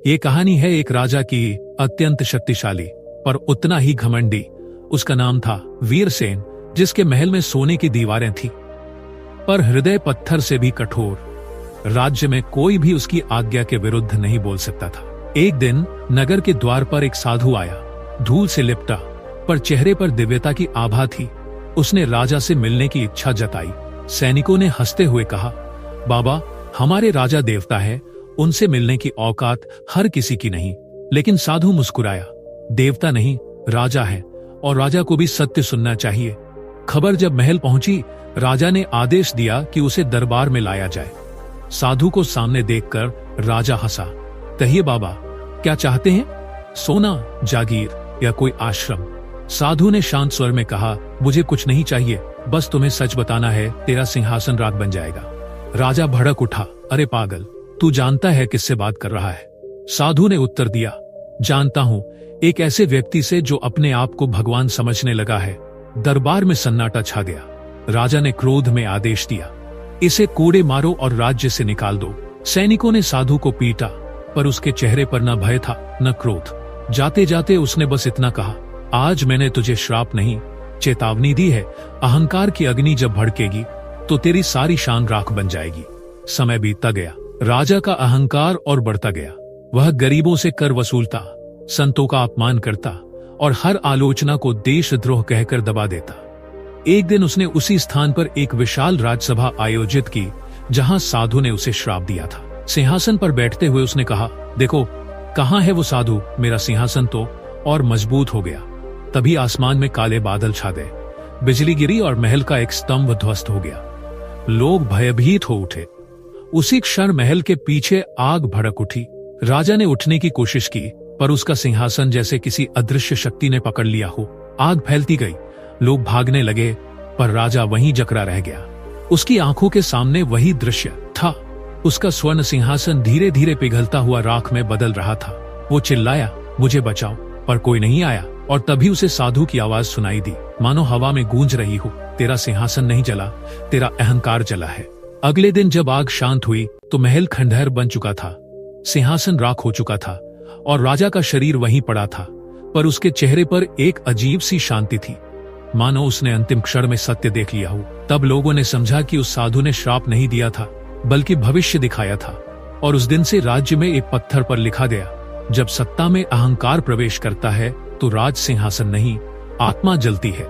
ये कहानी है एक राजा की, अत्यंत शक्तिशाली पर उतना ही घमंडी। उसका नाम था वीरसेन, जिसके महल में सोने की दीवारें थी पर हृदय पत्थर से भी कठोर। राज्य में कोई भी उसकी आज्ञा के विरुद्ध नहीं बोल सकता था। एक दिन नगर के द्वार पर एक साधु आया, धूल से लिपटा पर चेहरे पर दिव्यता की आभा थी। उसने राजा से मिलने की इच्छा जताई। सैनिकों ने हंसते हुए कहा, बाबा, हमारे राजा देवता है, उनसे मिलने की औकात हर किसी की नहीं। लेकिन साधु मुस्कुराया, देवता नहीं, राजा है और राजा को भी सत्य सुनना चाहिए। खबर जब महल पहुंची, राजा ने आदेश दिया कि उसे दरबार में लाया जाए। साधु को सामने देखकर राजा हंसा। कहिए बाबा, क्या चाहते हैं? सोना, जागीर या कोई आश्रम? साधु ने शांत स्वर में कहा, मुझे कुछ नहीं चाहिए, बस तुम्हें सच बताना है, तेरा सिंहासन रात बन जाएगा। राजा भड़क उठा, अरे पागल, तू जानता है किससे बात कर रहा है? साधु ने उत्तर दिया, जानता हूं, एक ऐसे व्यक्ति से जो अपने आप को भगवान समझने लगा है। दरबार में सन्नाटा छा गया। राजा ने क्रोध में आदेश दिया, इसे कोड़े मारो और राज्य से निकाल दो। सैनिकों ने साधु को पीटा पर उसके चेहरे पर न भय था न क्रोध। जाते जाते उसने बस इतना कहा, आज मैंने तुझे श्राप नहीं, चेतावनी दी है। अहंकार की अग्नि जब भड़केगी तो तेरी सारी शान राख बन जाएगी। समय बीतता गया। राजा का अहंकार और बढ़ता गया। वह गरीबों से कर वसूलता, संतों का अपमान करता और हर आलोचना को देशद्रोह कहकर दबा देता। एक दिन उसने उसी स्थान पर एक विशाल राजसभा आयोजित की जहां साधु ने उसे श्राप दिया था। सिंहासन पर बैठते हुए उसने कहा, देखो, कहां है वो साधु? मेरा सिंहासन तो और मजबूत हो गया। तभी आसमान में काले बादल छा गए, बिजली गिरी और महल का एक स्तंभ ध्वस्त हो गया। लोग भयभीत हो उठे। उसी क्षण महल के पीछे आग भड़क उठी। राजा ने उठने की कोशिश की पर उसका सिंहासन जैसे किसी अदृश्य शक्ति ने पकड़ लिया हो। आग फैलती गई, लोग भागने लगे पर राजा वहीं जकड़ा रह गया। उसकी आंखों के सामने वही दृश्य था। उसका स्वर्ण सिंहासन धीरे धीरे पिघलता हुआ राख में बदल रहा था। वो चिल्लाया, मुझे बचाओ, पर कोई नहीं आया। और तभी उसे साधु की आवाज सुनाई दी, मानो हवा में गूंज रही हो, तेरा सिंहासन नहीं जला, तेरा अहंकार जला है। अगले दिन जब आग शांत हुई तो महल खंडहर बन चुका था, सिंहासन राख हो चुका था और राजा का शरीर वहीं पड़ा था। पर उसके चेहरे पर एक अजीब सी शांति थी, मानो उसने अंतिम क्षण में सत्य देख लिया हो। तब लोगों ने समझा कि उस साधु ने श्राप नहीं दिया था बल्कि भविष्य दिखाया था। और उस दिन से राज्य में एक पत्थर पर लिखा गया, जब सत्ता में अहंकार प्रवेश करता है तो राज सिंहासन नहीं, आत्मा जलती है।